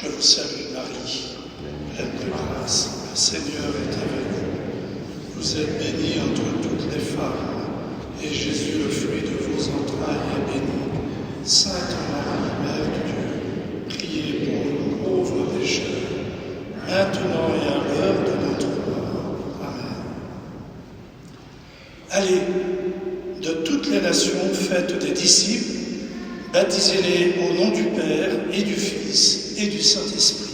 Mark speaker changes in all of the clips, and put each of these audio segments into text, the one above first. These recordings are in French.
Speaker 1: Je vous salue Marie, pleine de grâce, le Seigneur est avec vous. Vous êtes bénie entre toutes les femmes, et Jésus, le fruit de vos entrailles, est béni. Sainte Marie, Mère de Dieu, priez pour nous pauvres pécheurs, maintenant et à l'heure de notre mort. Amen. Allez, de toutes les nations, faites des disciples, baptisez-les au nom du Père et du Fils et du Saint-Esprit.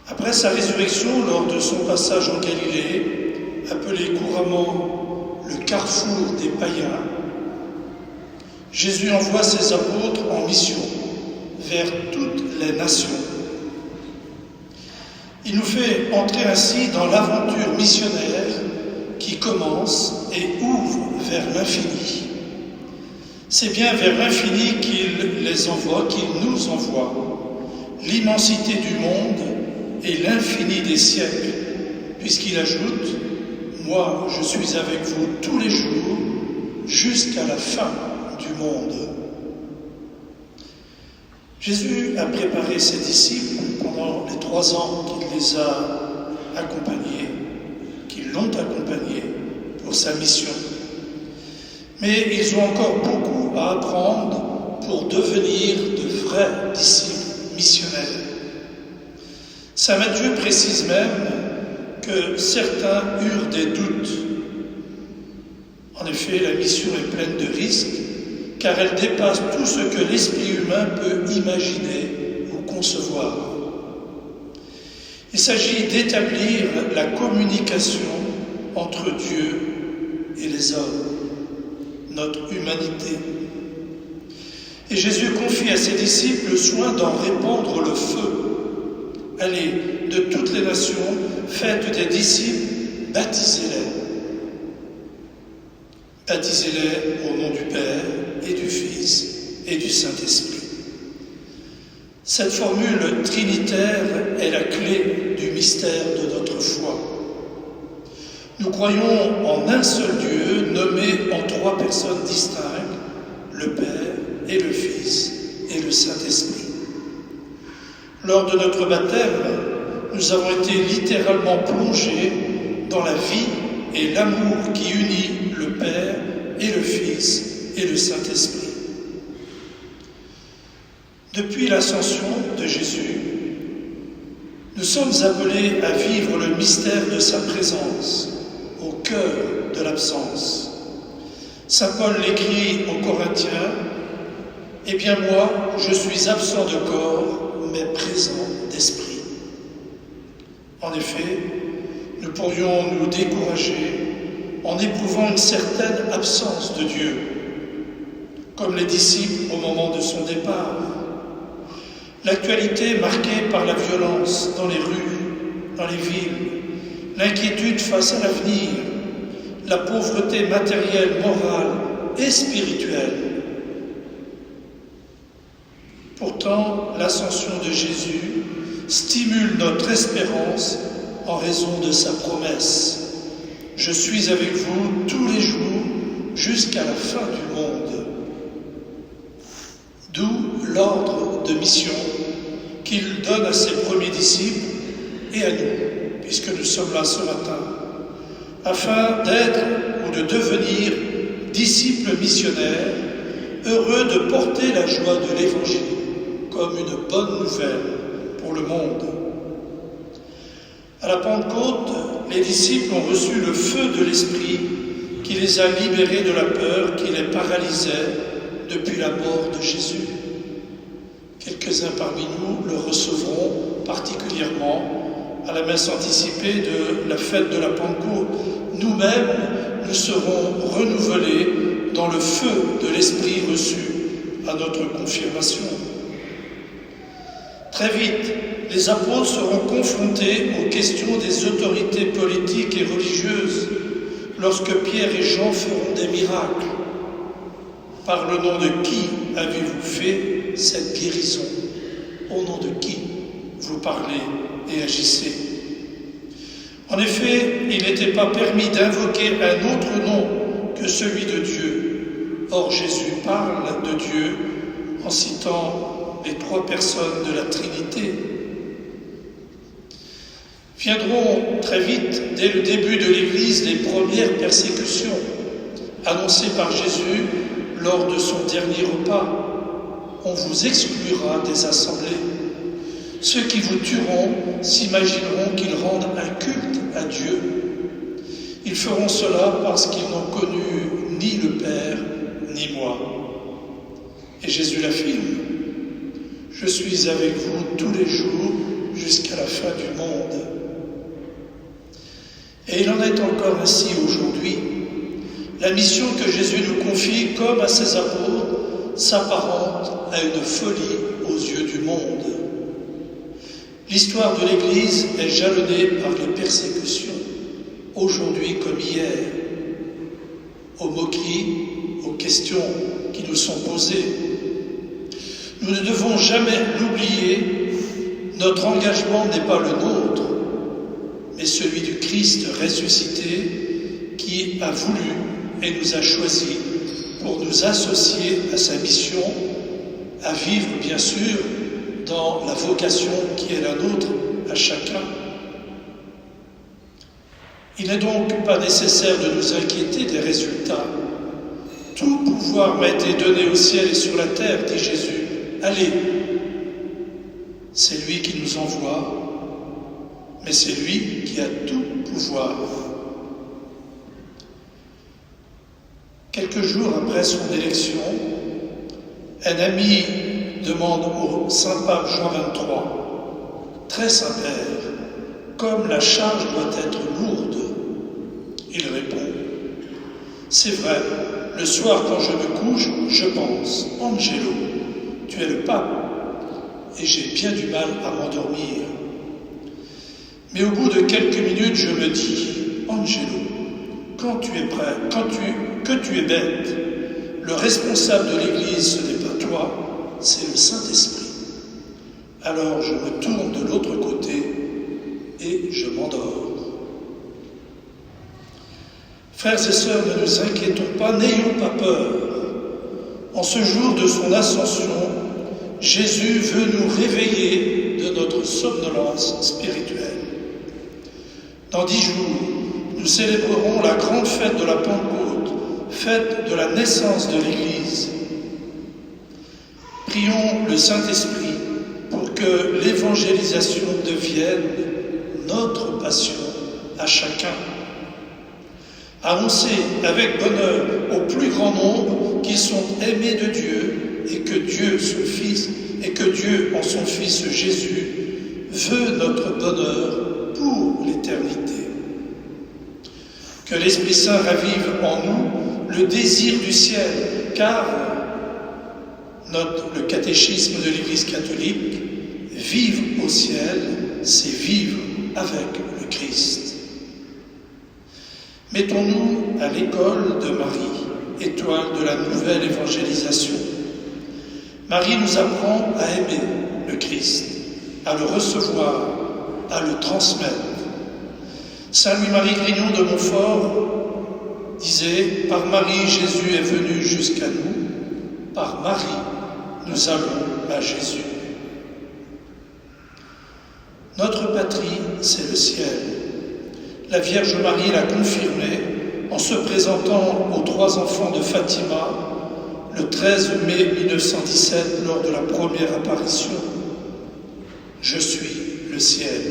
Speaker 1: Après sa résurrection, lors de son passage en Galilée, appelé couramment le carrefour des païens, Jésus envoie ses apôtres en mission vers toutes les nations. Il nous fait entrer ainsi dans l'aventure missionnaire qui commence et ouvre vers l'infini. C'est bien vers l'infini qu'il les envoie, qu'il nous envoie, l'immensité du monde et l'infini des siècles, puisqu'il ajoute « Moi, je suis avec vous tous les jours, jusqu'à la fin du monde. » Jésus a préparé ses disciples pendant les 3 ans qu'il les a accompagnés, qu'ils l'ont accompagné pour sa mission. Mais ils ont encore beaucoup à apprendre pour devenir de vrais disciples missionnaires. Saint Matthieu précise même que certains eurent des doutes. En effet, la mission est pleine de risques, car elle dépasse tout ce que l'esprit humain peut imaginer ou concevoir. Il s'agit d'établir la communication entre Dieu et les hommes, notre humanité. Et Jésus confie à ses disciples le soin d'en répandre le feu. Allez, de toutes les nations, faites des disciples, baptisez-les. Baptisez-les au nom du Père et du Fils et du Saint-Esprit. Cette formule trinitaire est la clé du mystère de notre foi. Nous croyons en un seul Dieu, nommé en 3 personnes distinctes, le Père et le Fils et le Saint-Esprit. Lors de notre baptême, nous avons été littéralement plongés dans la vie et l'amour qui unit le Père et le Fils et le Saint-Esprit. Depuis l'ascension de Jésus, nous sommes appelés à vivre le mystère de sa présence au cœur de l'absence. Saint Paul l'écrit aux Corinthiens, « Eh bien moi, je suis absent de corps, mais présent d'esprit. » En effet, nous pourrions nous décourager en éprouvant une certaine absence de Dieu, comme les disciples au moment de son départ. L'actualité marquée par la violence dans les rues, dans les villes, l'inquiétude face à l'avenir, la pauvreté matérielle, morale et spirituelle. Pourtant, l'ascension de Jésus stimule notre espérance en raison de sa promesse. « Je suis avec vous tous les jours jusqu'à la fin du monde. » D'où l'ordre de mission qu'il donne à ses premiers disciples et à nous, puisque nous sommes là ce matin, afin d'être ou de devenir disciples missionnaires, heureux de porter la joie de l'Évangile comme une bonne nouvelle pour le monde. À la Pentecôte, les disciples ont reçu le feu de l'Esprit qui les a libérés de la peur qui les paralysait depuis la mort de Jésus. Quelques-uns parmi nous le recevront particulièrement à la messe anticipée de la fête de la Pentecôte. Nous-mêmes, nous serons renouvelés dans le feu de l'Esprit reçu à notre confirmation. Très vite, les apôtres seront confrontés aux questions des autorités politiques et religieuses lorsque Pierre et Jean feront des miracles. Par le nom de qui avez-vous fait cette guérison? Au nom de qui vous parlez et agissez? En effet, il n'était pas permis d'invoquer un autre nom que celui de Dieu. Or, Jésus parle de Dieu en citant les trois personnes de la Trinité. Viendront très vite, dès le début de l'Église, les premières persécutions annoncées par Jésus lors de son dernier repas. On vous exclura des assemblées. Ceux qui vous tueront s'imagineront qu'ils rendent un culte à Dieu. Ils feront cela parce qu'ils n'ont connu ni le Père, ni moi. Et Jésus l'affirme. Je suis avec vous tous les jours jusqu'à la fin du monde. Et il en est encore ainsi aujourd'hui. La mission que Jésus nous confie, comme à ses apôtres, s'apparente à une folie aux yeux du monde. L'histoire de l'Église est jalonnée par les persécutions, aujourd'hui comme hier, aux moqueries, aux questions qui nous sont posées. Nous ne devons jamais l'oublier, notre engagement n'est pas le nôtre, mais celui du Christ ressuscité qui a voulu et nous a choisis pour nous associer à sa mission, à vivre bien sûr dans la vocation qui est la nôtre à chacun. Il n'est donc pas nécessaire de nous inquiéter des résultats. Tout pouvoir m'a été donné au ciel et sur la terre, dit Jésus. Allez, c'est lui qui nous envoie, mais c'est lui qui a tout pouvoir. Quelques jours après son élection, un ami demande au Saint-Pape Jean XXIII, « Très Saint-Père, comme la charge doit être lourde ?» Il répond, « C'est vrai, le soir quand je me couche, je pense, Angelo, tu es le pape, et j'ai bien du mal à m'endormir. Mais au bout de quelques minutes, je me dis, Angelo, quand tu es prêt, que tu es bête, le responsable de l'Église, ce n'est pas toi, c'est le Saint-Esprit. Alors je me tourne de l'autre côté et je m'endors. » Frères et sœurs, ne nous inquiétons pas, n'ayons pas peur. En ce jour de son ascension, Jésus veut nous réveiller de notre somnolence spirituelle. Dans 10 jours, nous célébrerons la grande fête de la Pentecôte, fête de la naissance de l'Église. Prions le Saint-Esprit pour que l'évangélisation devienne notre passion à chacun. Annoncez avec bonheur au plus grand nombre qu'ils sont aimés de Dieu et que Dieu, son Fils, et que Dieu, en son Fils Jésus, veut notre bonheur pour l'éternité. Que l'Esprit Saint ravive en nous le désir du ciel, car le catéchisme de l'Église catholique, vivre au ciel, c'est vivre avec le Christ. Mettons-nous à l'école de Marie, étoile de la nouvelle évangélisation. Marie nous apprend à aimer le Christ, à le recevoir, à le transmettre. Saint Louis-Marie Grignon de Montfort disait « Par Marie, Jésus est venu jusqu'à nous. Par Marie, nous allons à Jésus. » Notre patrie, c'est le ciel. La Vierge Marie l'a confirmé en se présentant aux 3 enfants de Fatima le 13 mai 1917 lors de la première apparition. « Je suis le ciel ».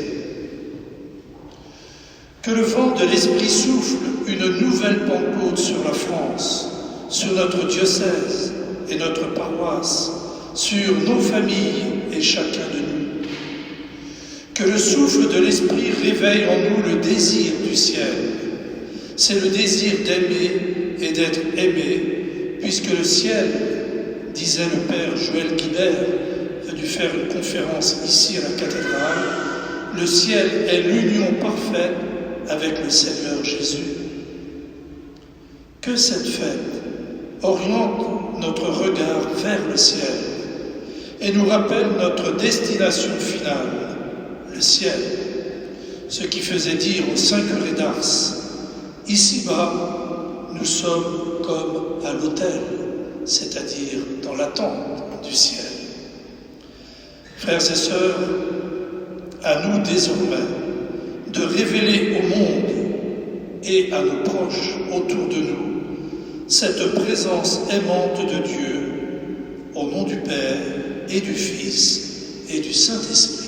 Speaker 1: Que le vent de l'Esprit souffle une nouvelle Pentecôte sur la France, sur notre diocèse et notre paroisse, sur nos familles et chacun de nous. Que le souffle de l'Esprit réveille en nous le désir du ciel. C'est le désir d'aimer et d'être aimé, puisque le ciel, disait le père Joël Guibert, venu faire une conférence ici à la cathédrale, le ciel est l'union parfaite avec le Seigneur Jésus. Que cette fête oriente notre regard vers le ciel et nous rappelle notre destination finale, le ciel, ce qui faisait dire aux 5 curés d'Ars, ici-bas, nous sommes comme à l'autel, c'est-à-dire dans l'attente du ciel. Frères et sœurs, à nous désormais de révéler au monde et à nos proches autour de nous cette présence aimante de Dieu, au nom du Père et du Fils et du Saint-Esprit.